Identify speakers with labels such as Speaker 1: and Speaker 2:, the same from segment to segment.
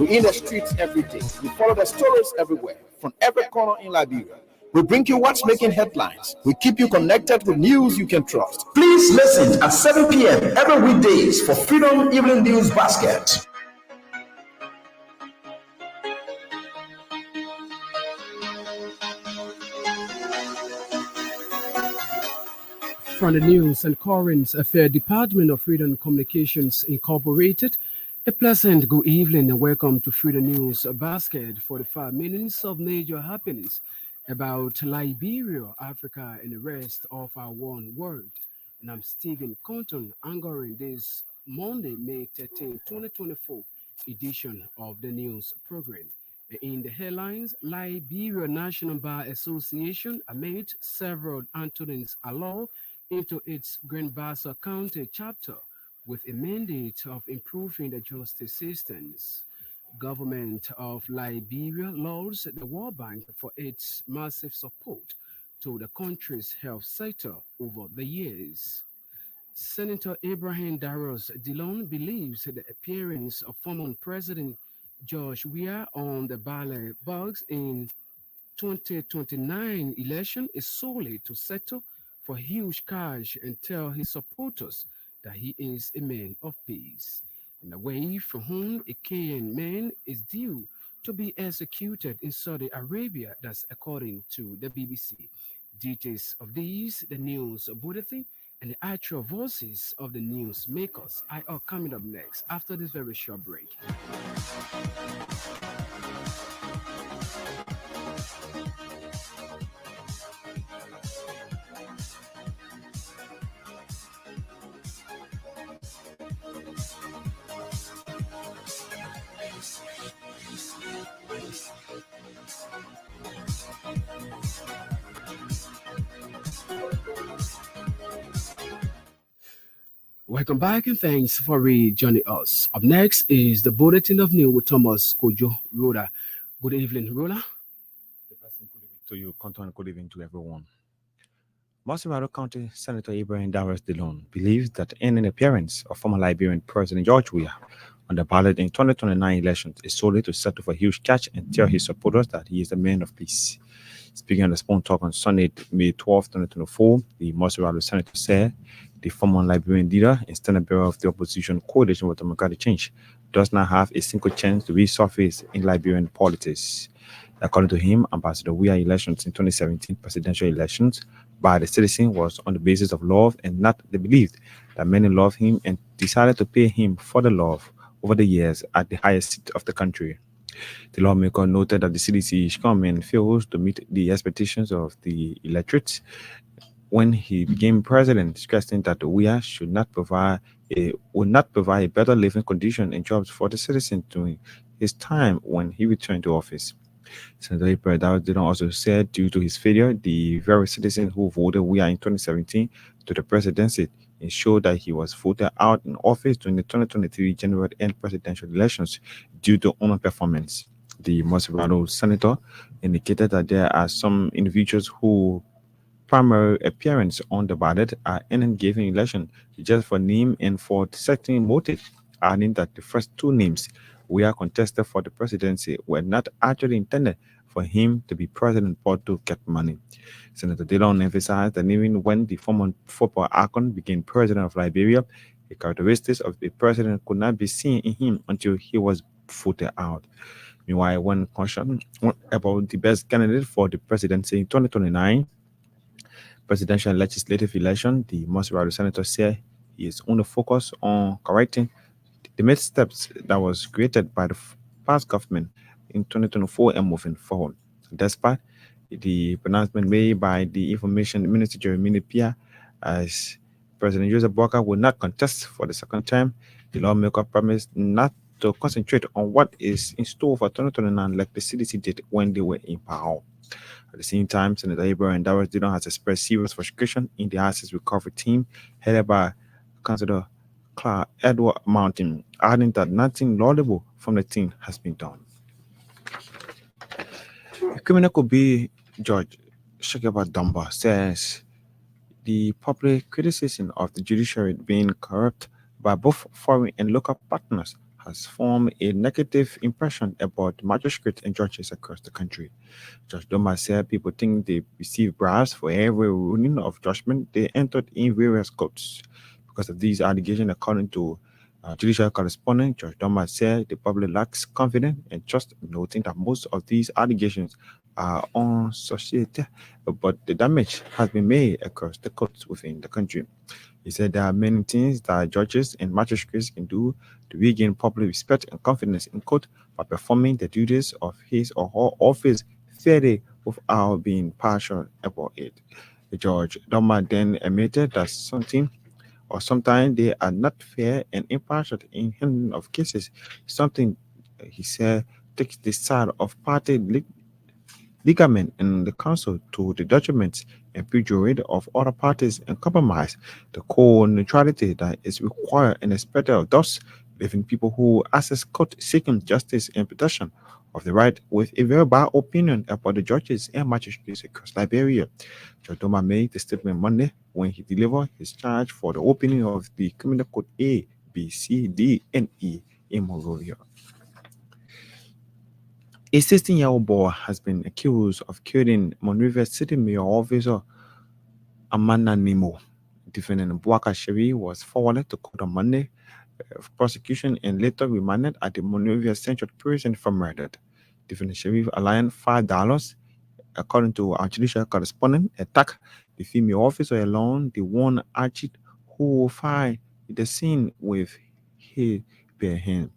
Speaker 1: We're in the streets every day. We follow the stories everywhere, from every corner in Liberia. We bring you what's making headlines. We keep you connected with news you can trust. Please listen at 7 p.m. every weekdays for Freedom Evening News Basket.
Speaker 2: From the News and Current Affairs Department of Freedom Communications Incorporated, a pleasant good evening and welcome to Freedom News Basket, 45 minutes of major happenings about Liberia, Africa, and the rest of our one world. And I'm Stephen Compton, anchoring this Monday, May 13, 2024 edition of the news program. In the headlines, Liberia National Bar Association made several Antonins Law into its Grand Bassa County chapter with a mandate of improving the justice systems. Government of Liberia lauds the World Bank for its massive support to the country's health sector over the years. Senator Ibrahim Darros Dillon believes the appearance of former President George Weah on the ballot box in 2029 election is solely to settle for huge cash and tell his supporters that he is a man of peace, and away from whom a Kenyan man is due to be executed in Saudi Arabia. That's according to the BBC. Details of these, the news bulletin, and the actual voices of the news makers are coming up next after this very short break. Welcome back and thanks for rejoining us. Up next is the Bulletin of News with Thomas Kojo Roda. Good evening, Rola.
Speaker 3: Good evening to you, Compton. Good evening to everyone. Mosquito County Senator Ibrahim Darros Dillon believes that any appearance of former Liberian President George Weah on the ballot in 2029 elections is solely to settle for huge cash and tell his supporters that he is a man of peace. Speaking on the Spoon Talk on Sunday, May 12, 2024, the Mosquito Senator said the former Liberian leader and standard bearer of the opposition coalition with Democratic Change does not have a single chance to resurface in Liberian politics. According to him, Ambassador Weah elections in 2017 presidential elections by the citizen was on the basis of love and not the belief that many love him and decided to pay him for the love over the years at the highest seat of the country. The lawmaker noted that the CDC government fails to meet the expectations of the electorate when he became president, stressing that Weah would not provide a better living condition and jobs for the citizens during his time when he returned to office. Senator Ibrahim Darros Dillon also said, due to his failure, the very citizens who voted Weah in 2017 to the presidency ensured that he was voted out in office during the 2023 general and presidential elections due to underperformance. The Mosquito senator indicated that there are some individuals who primary appearance on the ballot are in given election just for name and for certain motive, adding that the first two names we are contested for the presidency were not actually intended for him to be president but to get money. Senator Dillon emphasized that even when the former football icon became president of Liberia, the characteristics of the president could not be seen in him until he was voted out. Meanwhile, when questioned about the best candidate for the presidency in 2029 presidential and legislative election, the Mosquito senator said he is only focused on correcting the missteps that was created by the past government in 2024 and moving forward. Despite the pronouncement made by the Information Minister Jeremy Pia as President Joseph Boakai will not contest for the second term, the lawmaker promised not to concentrate on what is in store for 2029 like the CDC did when they were in power. At the same time, Senator Ibrahim Darros Dillon has expressed serious frustration in the ISIS recovery team headed by Councillor Clark Edward Mountain, adding that nothing laudable from the team has been done. Criminal could be Judge Shakeba Dumba says the public criticism of the judiciary being corrupt by both foreign and local partners has has formed a negative impression about magistrates and judges across the country. Judge Doma said people think they receive bribes for every ruling of judgment they entered in various courts. Because of these allegations, according to judicial correspondent, Judge Doma said the public lacks confidence and trust, noting that most of these allegations are unsubstantiated, but the damage has been made across the courts within the country. He said there are many things that judges and magistrates can do to regain public respect and confidence in court by performing the duties of his or her office fairly without being partial about it. The Judge Doma then admitted that sometimes they are not fair and impartial in handling of cases, something he said takes the side of party ligament in the council to the detriment and perjury of other parties and compromise the core neutrality that is required and expected of those living people who access court seeking justice and protection of the right with a very bad opinion about the judges and magistrates across Liberia. Judge Doma made the statement Monday when he delivered his charge for the opening of the Criminal Code A, B, C, D, and E in Monrovia. A 16-year-old boy has been accused of killing Monrovia City Mayor Officer Amanda Nemo. Defendant Bwaka Sherry was forwarded to court on Monday for prosecution and later remanded at the Monrovia Central Prison for murder. Defendant Sherry aligned $5, according to our judicial correspondent, attacked the female officer alone, the one Archie who fired the scene with his bare hand.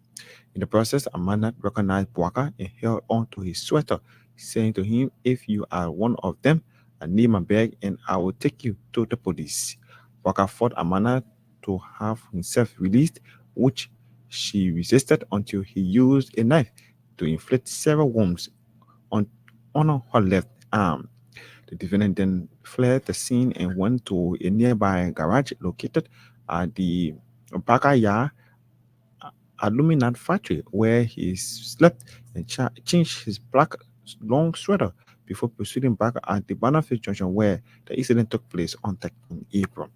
Speaker 3: In the process, Amanda recognized Bwaka and held onto his sweater, saying to him, "If you are one of them, I need my bag and I will take you to the police." Bwaka fought Amanda to have himself released, which she resisted until he used a knife to inflict several wounds on her left arm. The defendant then fled the scene and went to a nearby garage located at the Bakaya aluminum factory where he slept and changed his black long sweater before proceeding back at the Bannerfield Junction where the incident took place on 13 April.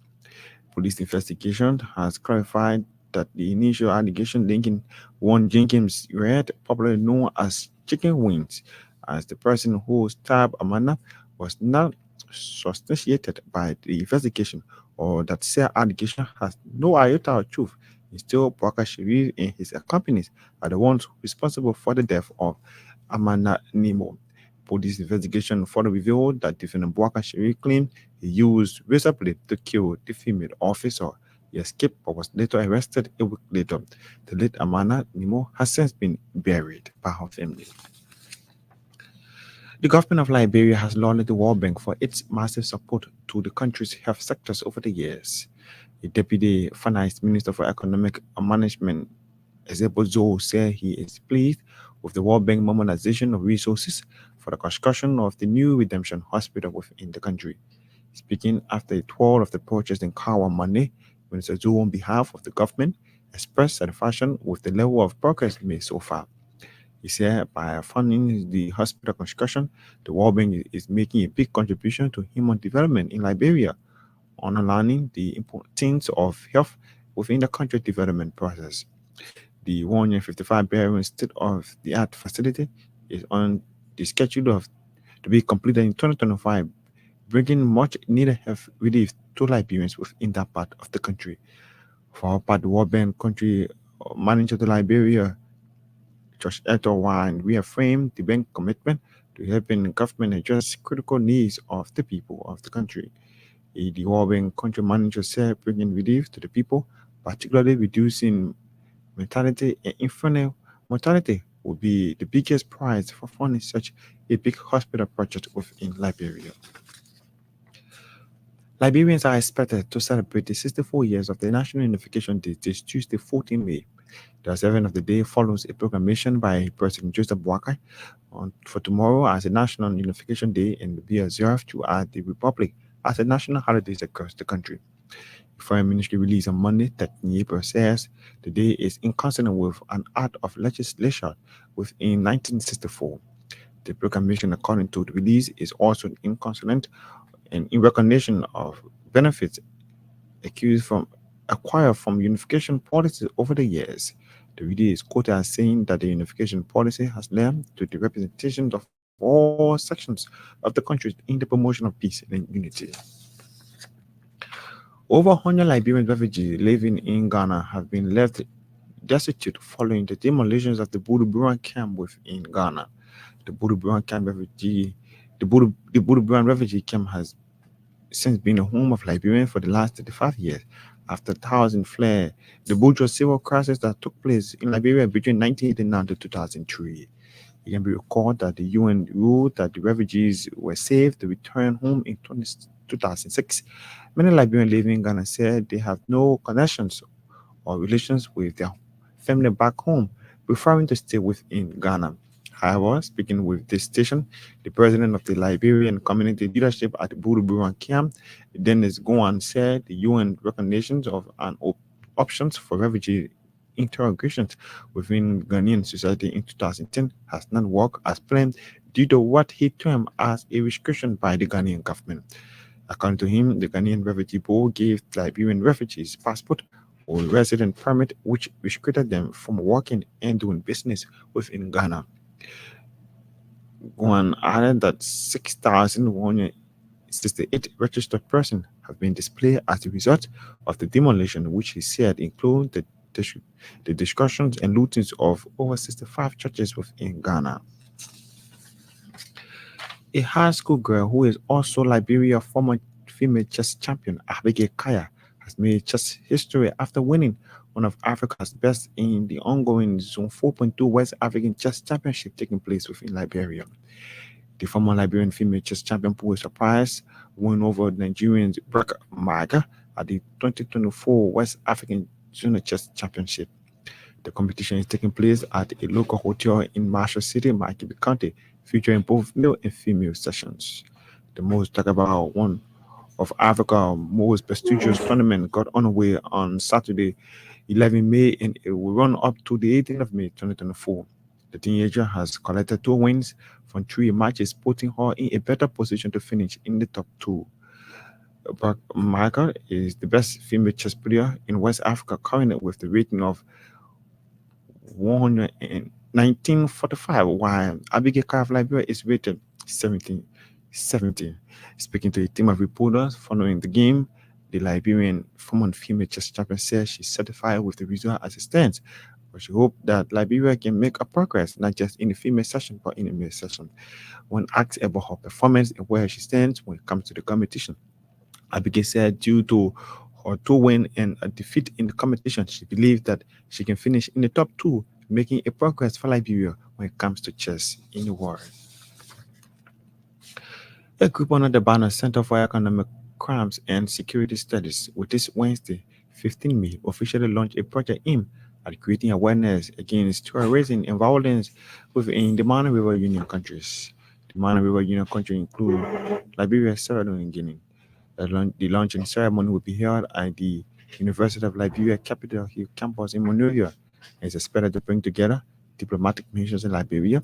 Speaker 3: Police investigation has clarified that the initial allegation linking one Jenkins Red, popularly known as Chicken Wings, as the person who stabbed Amanda was not substantiated by the investigation, or that said allegation has no iota of truth. Instead, Bwaka Sherif and his accomplices are the ones responsible for the death of Amanda Nemo. Police investigation further revealed that defendant Bwaka Sherif claimed he used razor blade to kill the female officer. He escaped but was later arrested a week later. The late Amanda Nemo has since been buried by her family. The government of Liberia has lauded the World Bank for its massive support to the country's health sectors over the years. The Deputy Finance Minister for Economic Management, Ezebozo, said he is pleased with the World Bank mobilization of resources for the construction of the new Redemption Hospital within the country. Speaking after a tour of the project in Kawa Monday, Minister Zhou, on behalf of the government, expressed satisfaction with the level of progress made so far. He said by funding the hospital construction, the World Bank is making a big contribution to human development in Liberia, underlining the importance of health within the country's development process. The 155-bedroom state-of-the-art facility is on the schedule to be completed in 2025, bringing much needed health relief to Liberians within that part of the country. For our part, the World Bank country manager to Liberia, Josh Etowine, reaffirmed the bank's commitment to helping the government address critical needs of the people of the country. The World Bank country manager said bringing relief to the people, particularly reducing mortality and infant mortality, would be the biggest prize for funding such a big hospital project within Liberia. Liberians are expected to celebrate the 64 years of the National Unification Day this Tuesday, 14 May. The observance of the day follows a proclamation by President Joseph Boakai for tomorrow as a National Unification Day and will be observed throughout the Republic as a national holidays across the country. The Foreign Ministry release on Monday, 13 April, says the day is in consonance with an act of legislation within 1964. The proclamation, according to the release, is also in consonance and in recognition of benefits acquired from unification policies over the years. The video is quoted as saying that the unification policy has led to the representation of all sections of the country in the promotion of peace and unity. Over 100 Liberian refugees living in Ghana have been left destitute following the demolitions of the Buruburan camp within Ghana. The Buruburan refugee camp has since been a home of Liberians for the last 35 years, after thousands fled the brutal civil crisis that took place in Liberia between 1989 to 2003. It can be recalled that the UN ruled that the refugees were safe to return home in 2006. Many Liberians living in Ghana said they have no connections or relations with their family back home, preferring to stay within Ghana. However, speaking with this station, the president of the Liberian community leadership at the Buruburan camp, Dennis Gowan, said the UN recognitions of an options for refugee integrations within Ghanaian society in 2010 has not worked as planned due to what he termed as a restriction by the Ghanaian government. According to him, the Ghanaian Refugee Board gave Liberian refugees passport or resident permit, which restricted them from working and doing business within Ghana. One added that 6,168 registered persons have been displaced as a result of the demolition, which he said include the destructions and lootings of over 65 churches within Ghana. A high school girl who is also Liberia's former female chess champion, Abigail Kaya, has made chess history after winning one of Africa's best in the ongoing Zone 4.2 West African Chess Championship taking place within Liberia. The former Liberian female chess champion pulled a surprise win over Nigerian Breka Maga at the 2024 West African Junior Chess Championship. The competition is taking place at a local hotel in Marshall City, Makibi County, featuring both male and female sessions. The most talked about one of Africa's most prestigious tournament got underway on Saturday, 11 May, and it will run up to the 18th of May 2024. The teenager has collected 2 wins from 3 matches, putting her in a better position to finish in the top 2. Michael is the best female chess player in West Africa, currently with the rating of 119.45, while Abigail Kaya of Liberia is rated 70. Speaking to a team of reporters following the game, the Liberian former female chess champion says she's satisfied with the result as it stands, but she hopes that Liberia can make a progress not just in the female session but in the male session. When asked about her performance and where she stands when it comes to the competition, Abigail said due to her 2 wins and a defeat in the competition, she believes that she can finish in the top 2, making a progress for Liberia when it comes to chess in the world. A group under the banner Center for Economic Crimes and Security Studies will this Wednesday, 15 May, officially launch a project aimed at creating awareness against terrorism and violence within the Mana River Union countries. The Mana River Union countries include Liberia, Sierra Leone, and Guinea. The launching ceremony will be held at the University of Liberia Capitol Hill campus in Monrovia and is expected to bring together diplomatic missions in Liberia,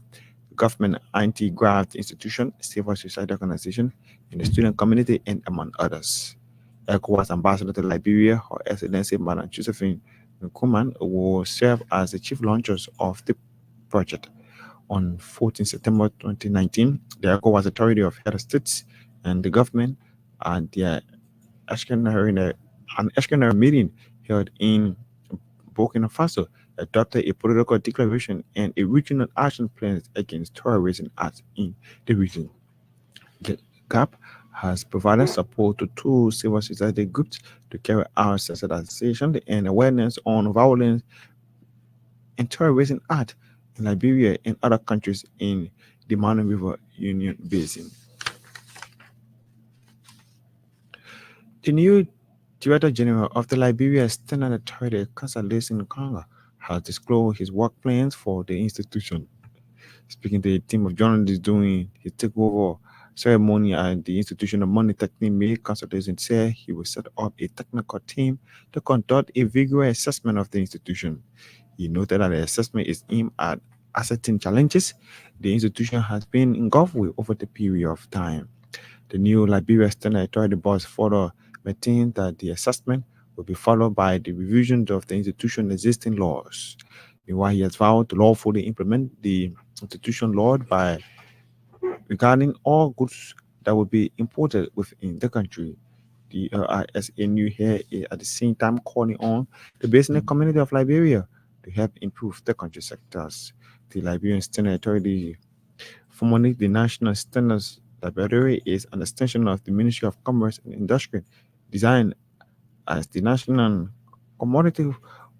Speaker 3: government anti-graft institution, civil society organization, and the student community, and among others. ECOWAS Ambassador to Liberia, Her Excellency Madam Josephine Nkuman, will serve as the chief launchers of the project. On 14 September 2019, the ECOWAS Authority of Head of States and the government at their extraordinary meeting held in Burkina Faso adopted a political declaration and a regional action plan against terrorism acts in the region. The GAP has provided support to 2 civil society groups to carry out sensitization and awareness on violence and terrorism acts in Liberia and other countries in the Mana River Union Basin. The new Director General of the Liberia Standard Authority, Consolation Kanga, has disclosed his work plans for the institution. Speaking to a team of journalists during his takeover ceremony at the institution on Monday, 13 May, Consolation said he will set up a technical team to conduct a vigorous assessment of the institution. He noted that the assessment is aimed at ascertaining challenges the institution has been engulfed with over the period of time. The new Liberia Standard Authority boss further maintained that the assessment will be followed by the revision of the institution's existing laws. Meanwhile, he has vowed to lawfully implement the constitution laud by regarding all goods that will be imported within the country. The ISNU here is at the same time calling on the business community of Liberia to help improve the country sectors. The Liberian Standard Authority, formerly the National Standards Laboratory, is an extension of the Ministry of Commerce and Industry, designed as the national commodity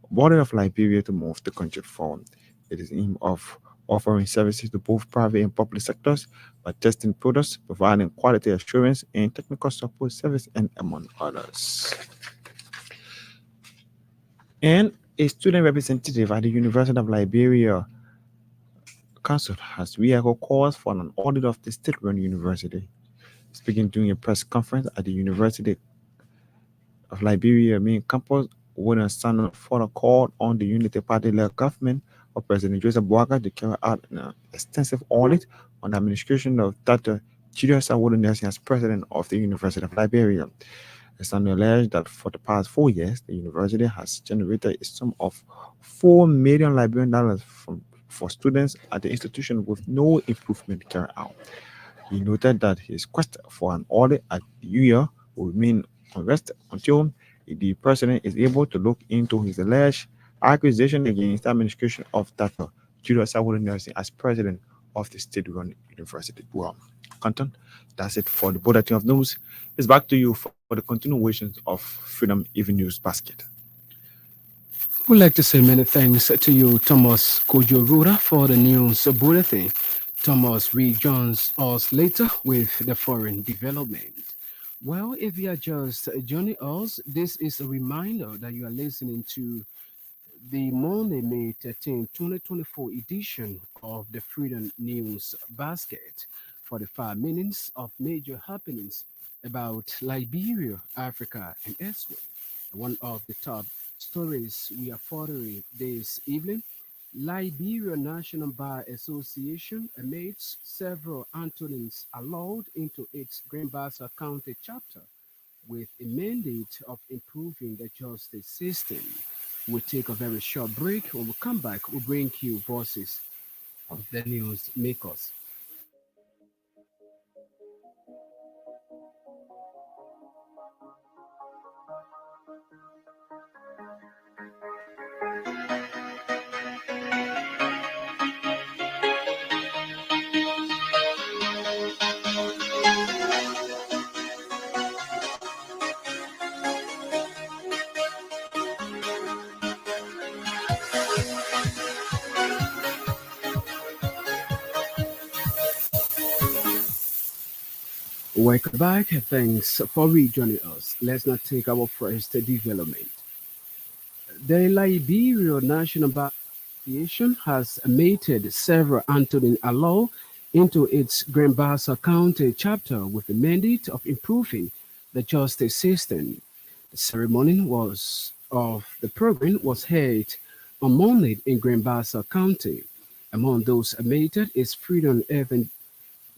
Speaker 3: body of Liberia to move the country forward. It is aimed of offering services to both private and public sectors by testing products, providing quality assurance and technical support service, and among others. And a student representative at the University of Liberia Council has re-echoed calls for an audit of the state-run university. Speaking during a press conference at the University of Liberia main campus, William Sano further called on the Unity Party-led government of President Joseph Boakai to carry out an extensive audit on the administration of Dr. Julius Awolu Nelson as president of the University of Liberia. Sano alleged that for the past 4 years, the university has generated a sum of $4 million Liberian for students at the institution with no improvement carried out. He noted that his quest for an audit at the UIA will remain unrested until the president is able to look into his alleged accusation against the administration of Dr. Julius Awolu Nelson as president of the state-run university. Well, content, that's it for the bulletin of news. It's back to you for the continuation of Freedom Even News Basket.
Speaker 2: We'd like to say many thanks to you, Thomas Kojo-Rura, for the news bulletin. Thomas rejoins us later with the foreign development. Well, if you are just joining us, this is a reminder that you are listening to the Monday, May 13, 2024 edition of the Freedom News Basket, 45 minutes of major happenings about Liberia, Africa, and elsewhere. One of the top stories we are furthering this evening: Liberia National Bar Association amidst several Antonyms allowed into its Grand Bassa County chapter with a mandate of improving the justice system. We'll take a very short break. When we come back, we'll bring you voices of the news makers. Welcome back. Thanks for rejoining us. Let's not take our first development. The Liberia National Bar Association has admitted several Antonin Allow into its Grand Bassa County chapter with the mandate of improving the justice system. The ceremony of the program was held on Monday in Grand Bassa County. Among those admitted is Freedom Event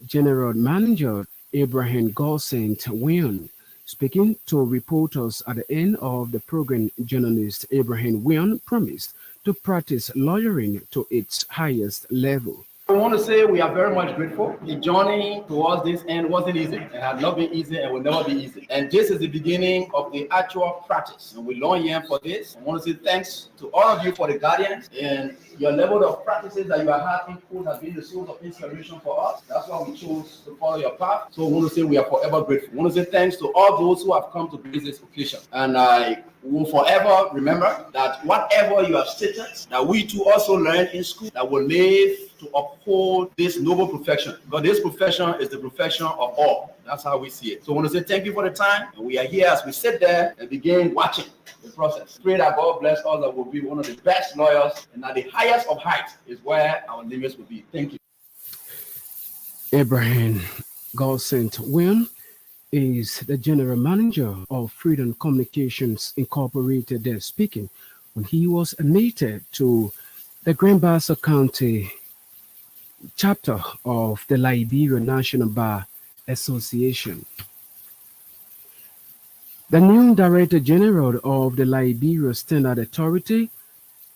Speaker 2: General Manager Abraham Gossent Wion. Speaking to reporters at the end of the program, journalist Abraham Wion promised to practice lawyering to its highest level.
Speaker 1: I want to say we are very much grateful. The journey towards this end wasn't easy. It has not been easy and will never be easy. And this is the beginning of the actual practice. And we long yearn for this. I want to say thanks to all of you for the guidance and your level of practices that you are having could have been the source of inspiration for us. That's why we chose to follow your path. So I want to say we are forever grateful. I want to say thanks to all those who have come to grace this occasion. And I will forever remember that whatever you have stated, that we too also learned in school, that will live to uphold this noble profession. Because this profession is the profession of all. That's how we see it. So I want to say thank you for the time. And we are here as we sit there and begin watching the process. Pray that God bless us, that will be one of the best lawyers, and that the highest of heights is where our limits will be. Thank you.
Speaker 2: Abraham Gossent Wion is the general manager of Freedom Communications Incorporated there, speaking when he was admitted to the Grand Bassa County chapter of the Liberia National Bar Association. The new Director General of the Liberia Standard Authority,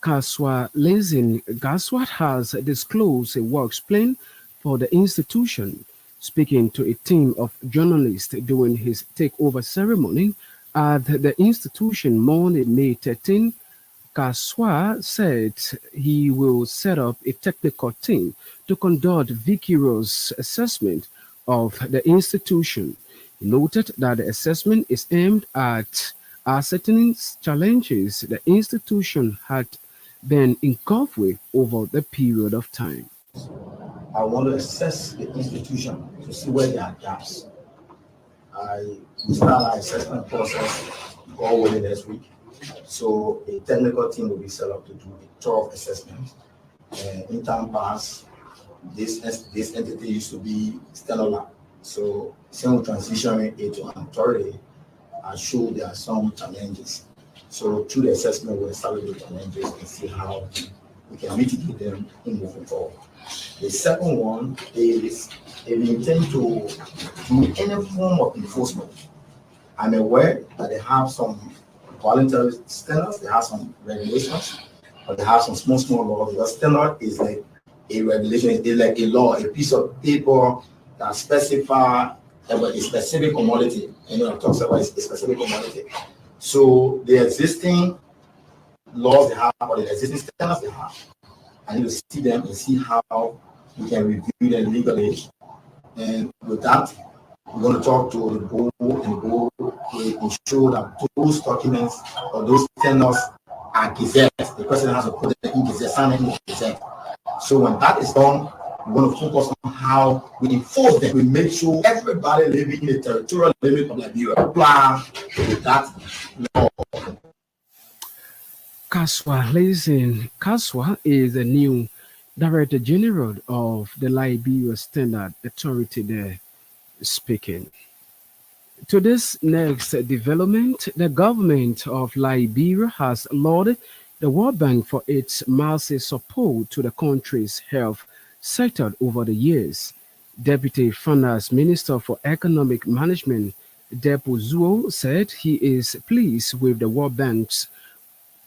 Speaker 2: Kaswa Lezin Gaswat has disclosed a works plan for the institution. Speaking to a team of journalists during his takeover ceremony at the institution Monday, May 13, Kaswa said he will set up a technical team to conduct vigorous assessment of the institution. He noted that the assessment is aimed at ascertaining challenges the institution had been engulfed with over the period of time.
Speaker 4: I want to assess the institution to see where there are gaps. We start our assessment process all within next week. So a technical team will be set up to do a thorough assessment. In time past, this entity used to be Stellar Lab. So since transitioning it to an authority, I showed there are some challenges. So through the assessment, we'll establish the challenges and see how we can mitigate them in moving forward. The second one is if we intend to do any form of enforcement. I'm aware that they have some voluntary standards, they have some regulations, but they have some small laws. Because standard is like a regulation, it's like a law, a piece of paper that specifies about a specific commodity. And when I talk about a specific commodity. So the existing laws they have, or the existing standards they have, I need to see them and see how we can review them legally. And with that, we're going to talk to the board, and the board will ensure that those documents or those standards are gazetted. The president has to put them in gazette, sign them in gazette. So when that is done, we're going to focus on how we enforce them. We make sure everybody living in the territorial limit of Liberia apply with that law.
Speaker 2: Kaswa is the new Director General of the Liberia Standard Authority there speaking. To this next development, the government of Liberia has lauded the World Bank for its massive support to the country's health sector over the years. Deputy Finance Minister for Economic Management, Depo Zuo, said he is pleased with the World Bank's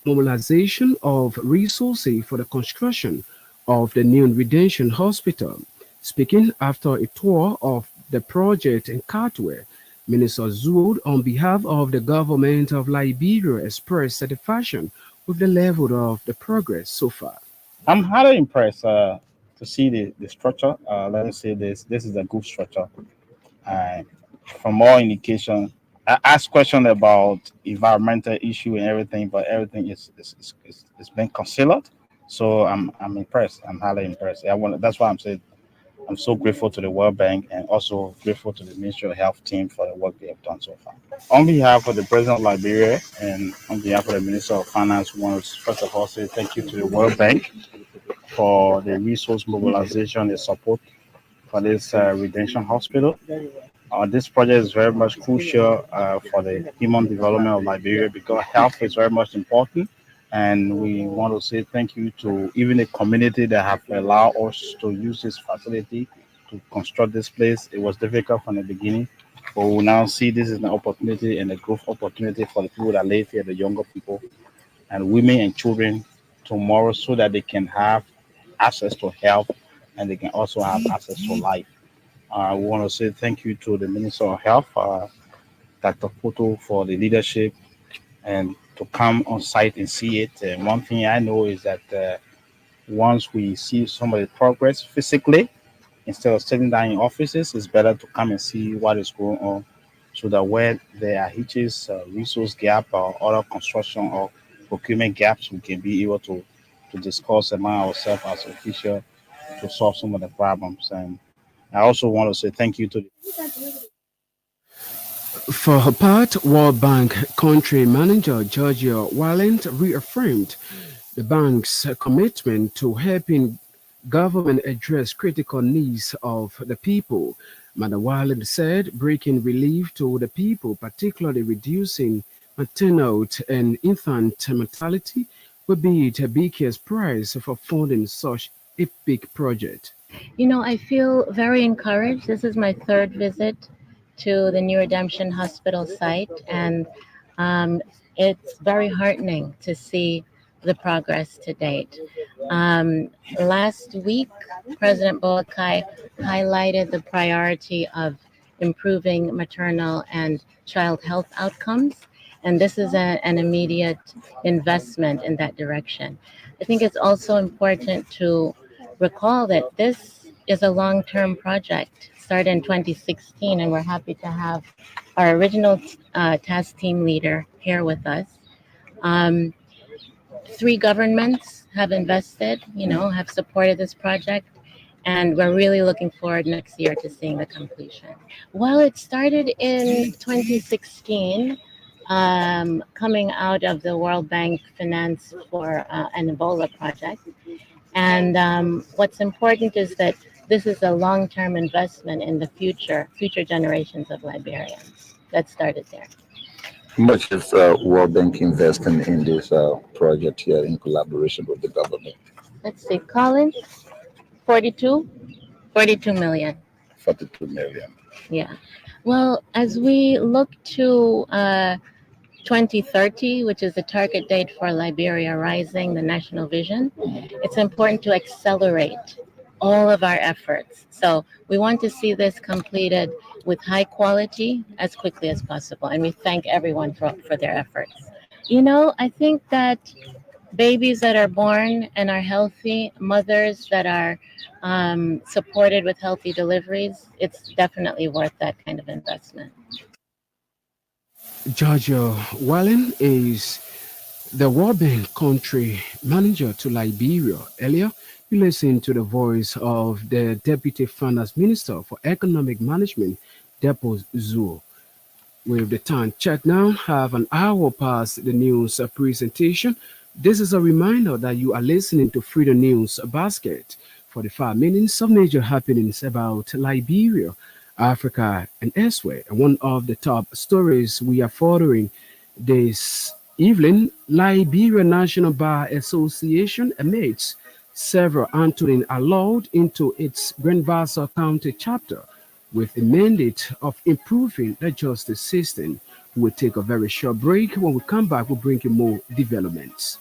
Speaker 2: mobilization of resources for the construction of the new Redemption Hospital. Speaking after a tour of the project in Katwe, Minister Zuo, on behalf of the government of Liberia, expressed satisfaction with the level of the progress so far.
Speaker 5: I'm highly impressed to see the structure. Let me say this is a good structure. From all indication, I asked questions about environmental issue and everything, but everything is been considered. So I'm impressed. I'm highly impressed. That's why I'm saying I'm so grateful to the World Bank and also grateful to the Ministry of Health team for the work they have done so far. On behalf of the President of Liberia and on behalf of the Minister of Finance, we want to first of all say thank you to the World Bank for the resource mobilization and support for this Redemption Hospital. This project is very much crucial for the human development of Liberia because health is very much important. And we want to say thank you to even the community that have allowed us to use this facility to construct this place. It was difficult from the beginning, but we now see this is an opportunity and a growth opportunity for the people that live here, the younger people and women and children tomorrow so that they can have access to health and they can also have access to life. We want to say thank you to the Minister of Health, Dr. Poto, for the leadership and to come on site and see it. And one thing I know is that once we see some of the progress physically, instead of sitting down in offices, it's better to come and see what is going on so that where there are hitches, resource gap, or other construction or procurement gaps, we can be able to discuss among ourselves as officials to solve some of the problems. And I also want to say thank you to the
Speaker 2: For her part, World Bank country manager Georgia Walland reaffirmed the bank's commitment to helping government address critical needs of the people. Madam Walland said breaking relief to the people, particularly reducing maternal and infant mortality, will be the biggest prize for funding such a big project.
Speaker 6: You know, I feel very encouraged. This is my third visit to the New Redemption Hospital site, and it's very heartening to see the progress to date. Last week, President Boakai highlighted the priority of improving maternal and child health outcomes, and this is an immediate investment in that direction. I think it's also important to recall that this is a long-term project, started in 2016, and we're happy to have our original task team leader here with us. 3 governments have invested, have supported this project, and we're really looking forward next year to seeing the completion. Well, it started in 2016, coming out of the World Bank Finance for an Ebola project. And what's important is that this is a long-term investment in the future generations of Liberians. That started there.
Speaker 7: How much is World Bank investing in this project here in collaboration with the government?
Speaker 6: Let's see, Colin, 42 million.
Speaker 7: 42 million.
Speaker 6: Yeah. Well, as we look to 2030, which is the target date for Liberia Rising, the national vision, it's important to accelerate all of our efforts. So we want to see this completed with high quality as quickly as possible. And we thank everyone for their efforts. I think that babies that are born and are healthy, mothers that are supported with healthy deliveries, it's definitely worth that kind of investment.
Speaker 2: Georgia Wallen is the World Bank country manager to Liberia. Earlier, you listened to the voice of the Deputy Finance Minister for Economic Management, Depo Zuo. With the time check now, have an hour past the news presentation. This is a reminder that you are listening to Freedom News Basket for the 5 minutes of major happenings about Liberia, Africa, and elsewhere. And one of the top stories we are following this evening, Liberia National Bar Association admits several Antonin allowed into its Grand Bassa County chapter with a mandate of improving the justice system. We'll take a very short break. When we come back, we'll bring you more developments.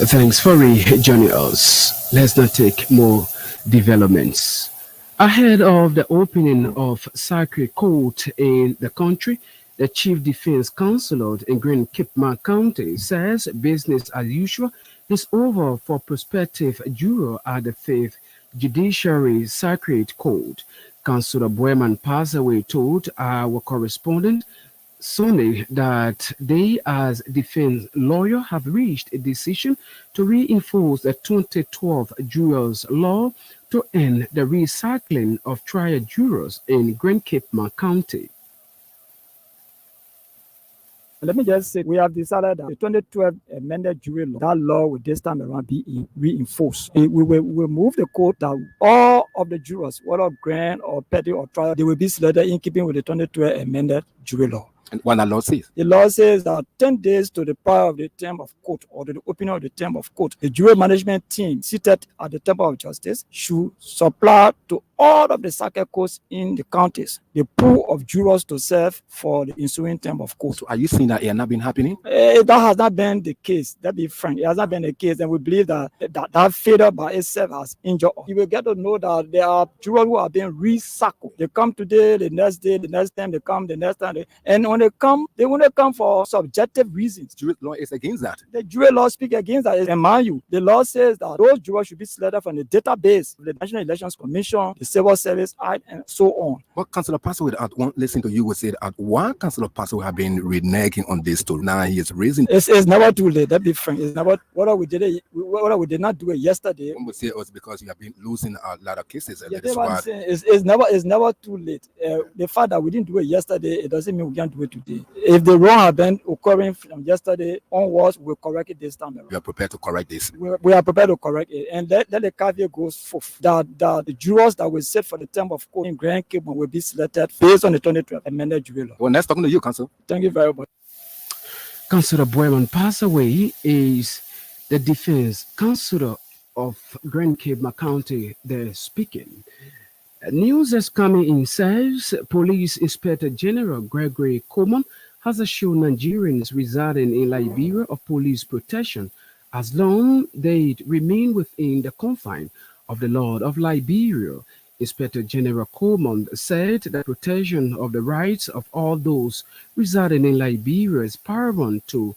Speaker 2: Thanks for joining us. Let's not take more developments. Ahead of the opening of Sacred Court in the country, the Chief Defense Counselor in Grand Cape County says business as usual is over for prospective juror at the 5th Judiciary Sacred Court. Councillor Boeman Passaway told our correspondent Sunday that they, as defense lawyer, have reached a decision to reinforce the 2012 jurors law to end the recycling of trial jurors in Grand Cape County.
Speaker 8: Let me just say, we have decided that the 2012 amended jury law, that law will this time around be reinforced. We will move the court that all of the jurors, whether grand or petty or trial, they will be selected in keeping with the 2012 amended jury law.
Speaker 7: And what the law says?
Speaker 8: The law says that 10 days to the prior of the term of court or to the opening of the term of court, the jury management team seated at the Temple of Justice should supply to all of the circuit courts in the counties the pool of jurors to serve for the ensuing term of court.
Speaker 7: So are you saying that it has not been happening?
Speaker 8: That has not been the case. That be frank, it has not been the case, and we believe that failure by itself has injured us. You will get to know that there are jurors who are being recycled. They come today, the next day, the next time they come, the next time, and when they come, they want to come for subjective reasons.
Speaker 7: Jury law is against that.
Speaker 8: The jury law speaks against that. And mind you, the law says that those jurors should be selected from the database of the National Elections Commission, the Civil Service Act, and so on.
Speaker 7: What Councillor Passaway listen to you would say that one Councillor Passaway have been reneging on this story. Now he is raising.
Speaker 8: It's never too late. That be frank. It's never whether we did not do it yesterday.
Speaker 7: One would say it was because you have been losing a lot of cases.
Speaker 8: Yeah, it's never too late. The fact that we didn't do it yesterday, it doesn't mean we can't do it today. If the wrong have been occurring from yesterday onwards, we'll correct it this time around.
Speaker 7: We are prepared to correct this.
Speaker 8: We are prepared to correct it. And let the caveat goes forth that the jurors that will sit for the term of court in Grand Cape will be selected based on the 2012 amended jury law.
Speaker 7: Well, next talking to you, Council.
Speaker 8: Thank you very much.
Speaker 2: Councillor Boyman passed away is the defense councillor of Grand Cape County there speaking. News is coming in says Police Inspector General Gregory Coleman has assured Nigerians residing in Liberia of police protection as long as they remain within the confines of the law of Liberia. Inspector General Coleman said that protection of the rights of all those residing in Liberia is paramount to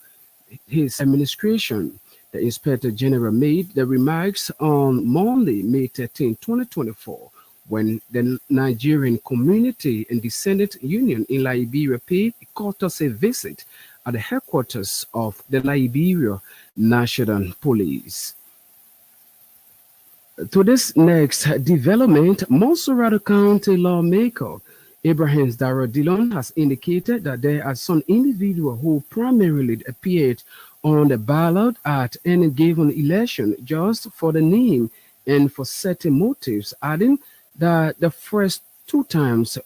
Speaker 2: his administration. The Inspector General made the remarks on Monday, May 13, 2024, when the Nigerian Community and Descendant Union in Liberia paid a courtesy visit at the headquarters of the Liberia National Police. To this next development, Monserrate County lawmaker Abraham Darrell Dillon has indicated that there are some individuals who primarily appeared on the ballot at any given election just for the name and for certain motives, adding that the first two times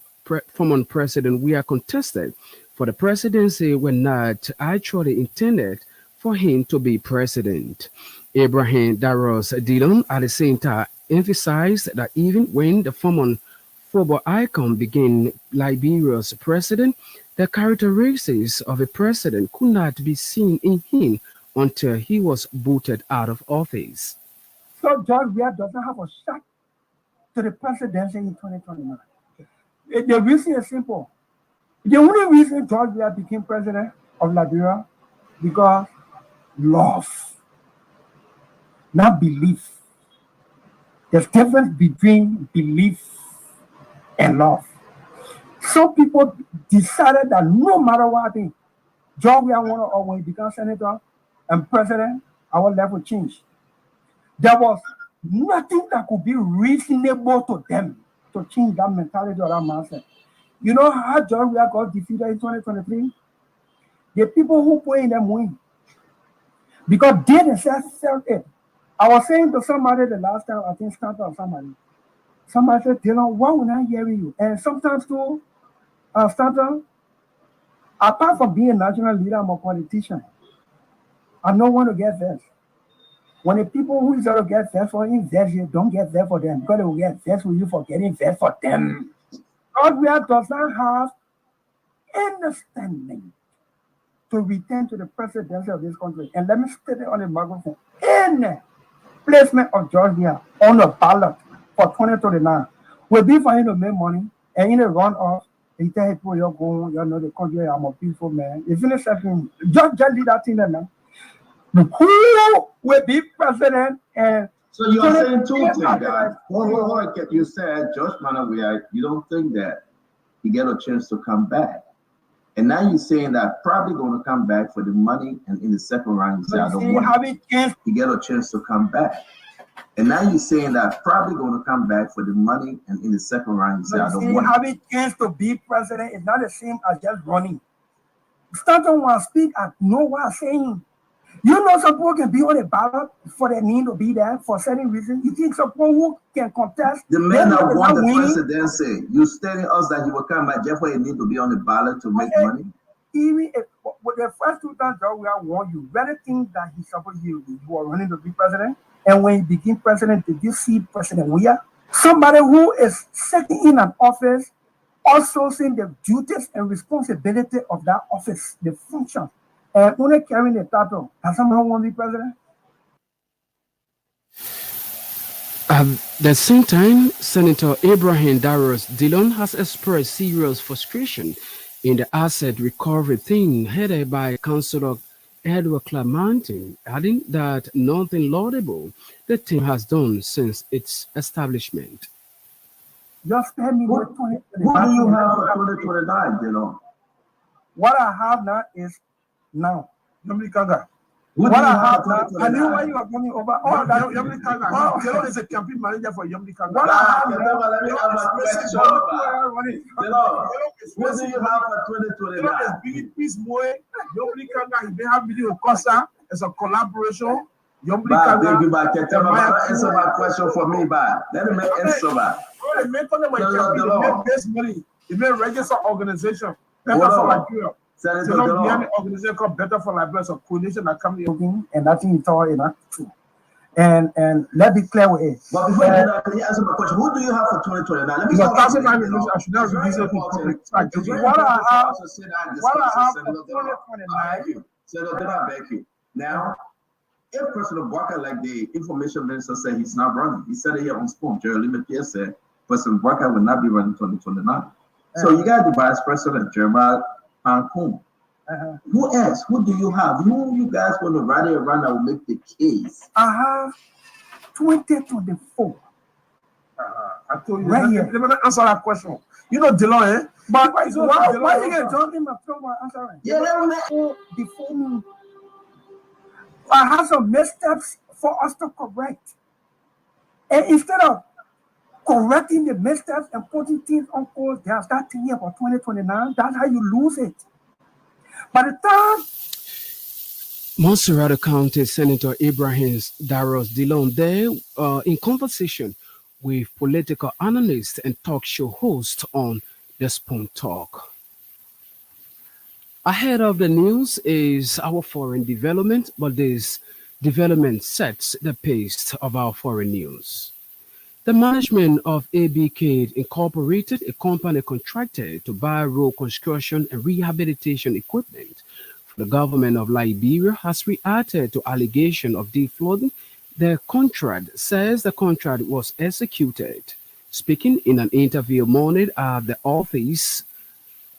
Speaker 2: former president we are contested for the presidency were not actually intended for him to be president. Abraham Darrell Dillon at the same time emphasized that even when the former football icon became Liberia's president, the characteristics of a president could not be seen in him until he was booted out of office.
Speaker 9: So George Weah doesn't have a shot to the presidency in 2029. The reason is simple. The only reason George Weah became president of Liberia because love, not belief. There's difference between belief and love. Some people decided that no matter what thing, George Weah wanted, or when he became senator and president, our life would change. There was nothing that could be reasonable to them to change that mentality or that mindset. You know how George Weah got defeated in 2023? The people who put in them win. Because they themselves felt it. I was saying to somebody the last time, I think Stanton or somebody said, Dylan, why would I hear you? And sometimes too, Stanton, apart from being a national leader, I'm a politician. I don't want to get vexed. When the people who is going to get vexed for invest, you don't get vexed for them because they will get vexed with you for getting vexed for them. God does not have understanding to return to the presidency of this country. And let me state it on the microphone. Any placement of George Weah on the ballot for 2029 will be for him to make money and in the runoff, he tell people you're going, you know the country, I'm a peaceful man. If you listen, just leave that thing there now. Who will be president? And
Speaker 10: so you are saying two things, guys. One, you said George Weah, you don't think that he get a chance to come back. And now you're saying that probably going to come back for the money, and in the second round, you say, I don't want it. He get a chance to come back. And now you're saying that probably going to come back for the money, and in the second round, you say, I don't want it.
Speaker 9: Having chance to be president is not the same as just running. Stanton want to speak, I know what I'm saying. You know some people can be on the ballot for their need to be there for certain reasons. You think some people who can contest?
Speaker 10: The man that won the presidency, you telling us that he will come back just for he need to be on the ballot to make money?
Speaker 9: Even if with the first two times George Weah won, you really think that he's supposed to you were running to be president? And when he became president, did you see President Weah? Somebody who is sitting in an office, also seeing the duties and responsibility of that office, the function. And only carrying the title. Does someone want to be president?
Speaker 2: At the same time, Senator Abraham Darrell Dillon has expressed serious frustration in the asset recovery thing headed by Councillor Edward Clamantin, adding that nothing laudable the team has done since its establishment.
Speaker 9: Just tell me
Speaker 10: what do you have for 2029, you know?
Speaker 9: What I have now is now. Yomli Kanga. What I have now, I knew why you are coming over. Oh, that Yomli Kanga. Jelo is a campaign manager for Yomli Kanga. What I have now,
Speaker 10: what do you have for 2029?
Speaker 9: Jelo is bringing peace more. Yomli Kanga, he may have video Costa as a collaboration. Yomli Kanga.
Speaker 10: Answer my question for me, Let me answer that.
Speaker 9: He made register organization. Members of Nigeria.
Speaker 10: Senator
Speaker 9: So not
Speaker 10: Delon.
Speaker 9: behind the organization called Better for Liberia, so coalition that come in and I think it's all in that too. And let's be clear with it.
Speaker 10: But before you do that, can you answer my question? Who do you have for 2029? Let me
Speaker 9: Because
Speaker 10: start
Speaker 9: thousand
Speaker 10: with
Speaker 9: nine
Speaker 10: you,
Speaker 9: release, I should not
Speaker 10: it's very
Speaker 9: release it in
Speaker 10: important.
Speaker 9: public.
Speaker 10: It's very
Speaker 9: What
Speaker 10: important
Speaker 9: I
Speaker 10: to
Speaker 9: have,
Speaker 10: also sit down and
Speaker 9: what I
Speaker 10: discuss
Speaker 9: have
Speaker 10: it.
Speaker 9: for
Speaker 10: Senator Delon,
Speaker 9: 2029.
Speaker 10: Senator Delon, thank you. Now, if President Walker, like the information minister said, he's not running. He said it here on Spoon. Jerry Limit said President Walker will not be running 2029. So you got the Vice President Jeremiah Pancon. Who else? Who do you have? Who you guys want to rally around that will make the case?
Speaker 9: I have 2024. I told you. Right here. Let me answer that question. You know Delon, eh? But why you get talking about answering? Yeah, before me. I have some missteps for us to correct. And instead of correcting the missteps and putting things on course, there's that thing here for 2029. That's how you lose it. By the time
Speaker 2: Montserrat County Senator Ibrahim Daros Delon there in conversation with political analyst and talk show host on The Spoon Talk. Ahead of the news is our foreign development, but this development sets the pace of our foreign news. The management of ABK Incorporated, a company contracted to buy road construction and rehabilitation equipment for the government of Liberia, has reacted to allegation of defrauding. The contract says the contract was executed. Speaking in an interview morning at the office,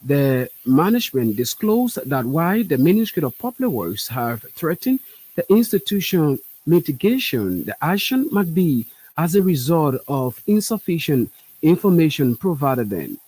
Speaker 2: the management disclosed that while the Ministry of Public Works have threatened the institution mitigation, the action might be as a result of insufficient information provided them.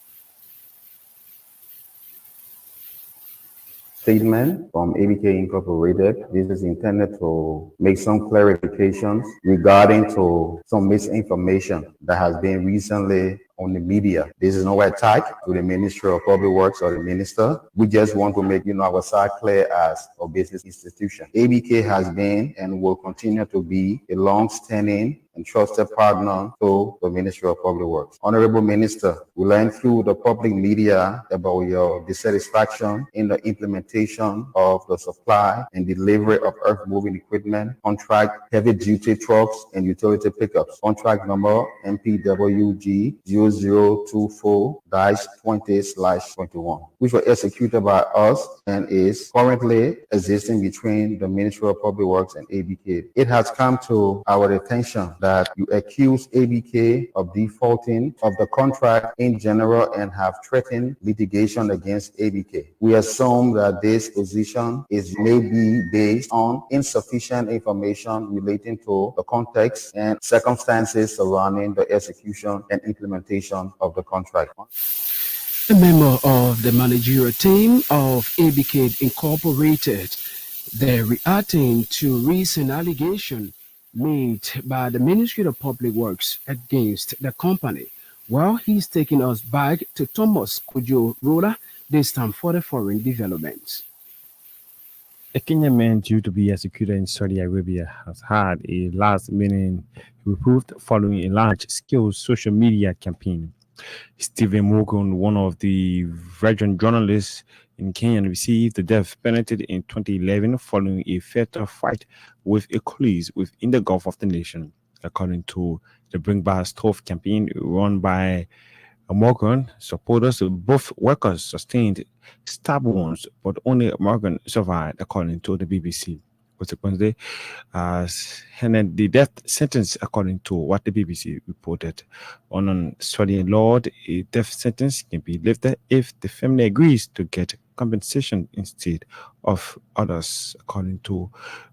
Speaker 11: Statement from ABK Incorporated. This is intended to make some clarifications regarding to some misinformation that has been recently on the media. This is no attack to the Ministry of Public Works or the minister. We just want to make, our side clear as a business institution. ABK has been and will continue to be a long-standing and trusted partner to the Ministry of Public Works. Honorable Minister, we learned through the public media about your dissatisfaction in the implementation of the supply and delivery of earth-moving equipment, contract heavy-duty trucks and utility pickups, contract number MPWG 0024-20/21, which were executed by us and is currently existing between the Ministry of Public Works and ABK. It has come to our attention that you accuse ABK of defaulting of the contract in general and have threatened litigation against ABK. We assume that this position may be based on insufficient information relating to the context and circumstances surrounding the execution and implementation of the contract.
Speaker 2: A member of the managerial team of ABK Incorporated, they're reacting to recent allegation made by the Ministry of Public Works against the company. While he's taking us back to Thomas Kojo Rola, this time for the foreign developments.
Speaker 3: A Kenyan man due to be executed in Saudi Arabia has had a last-minute reprieve following a large-scale social media campaign. Stephen Morgan, one of the veteran journalists in Kenya, received the death penalty in 2011 following a fatal fight with a colleague within the Gulf of the nation. According to the Bring Back Stuff campaign run by Morgan, supporters of both workers sustained stab wounds, but only Morgan survived, according to the BBC. Consequently, the death sentence, according to what the BBC reported. On Saudi law, a death sentence can be lifted if the family agrees to get compensation instead of others, according to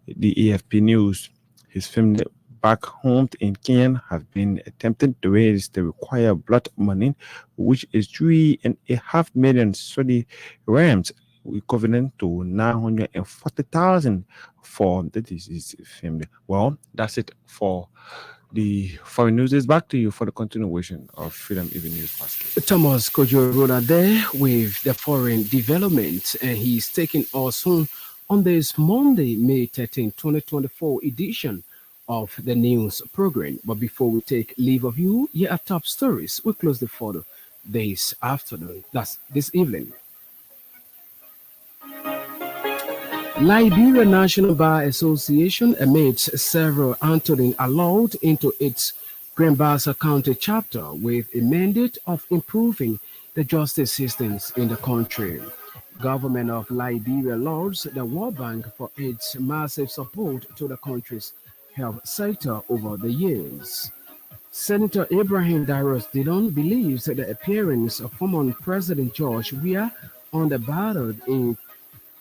Speaker 3: the AFP News. His family back home in Kenya have been attempting to raise the required blood money, which is 3.5 million Saudi rams, equivalent to 940,000 for the deceased family. Well, that's it for the foreign news. Is back to you for the continuation of Freedom Even News Basket.
Speaker 2: Thomas Kojo Rola there with the foreign development, and he's taking us home on this Monday, May 13, 2024 edition of the news program. But before we take leave of you, here are top stories. We close the photo this afternoon, that's this evening. Liberia National Bar Association admits several Anthony allowed into its Grand Bassa County chapter with a mandate of improving the justice systems in the country. Government of Liberia lauds the World Bank for its massive support to the country's health sector over the years. Senator Ibrahim Darius Dillon believes that the appearance of former President George Weah on the ballot in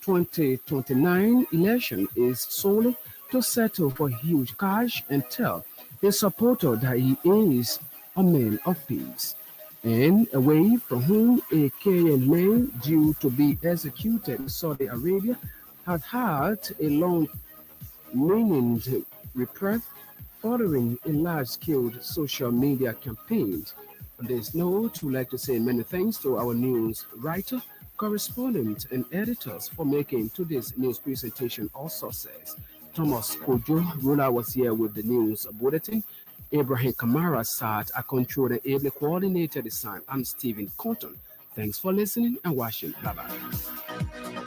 Speaker 2: 2029 election is solely to settle for huge cash and tell his supporter that he is a man of peace, and away from whom a Kenyan man due to be executed in Saudi Arabia has had a long-meaning reprieve following a large-scale social media campaign. On this note, we'd like to say many thanks to our news writer, correspondent, and editors for making today's news presentation a success. Thomas Kojo Rula was here with the news bulletin. Ibrahim Kamara sat at control and ably coordinated the sign. I'm Stephen Cotton. Thanks for listening and watching. Bye-bye.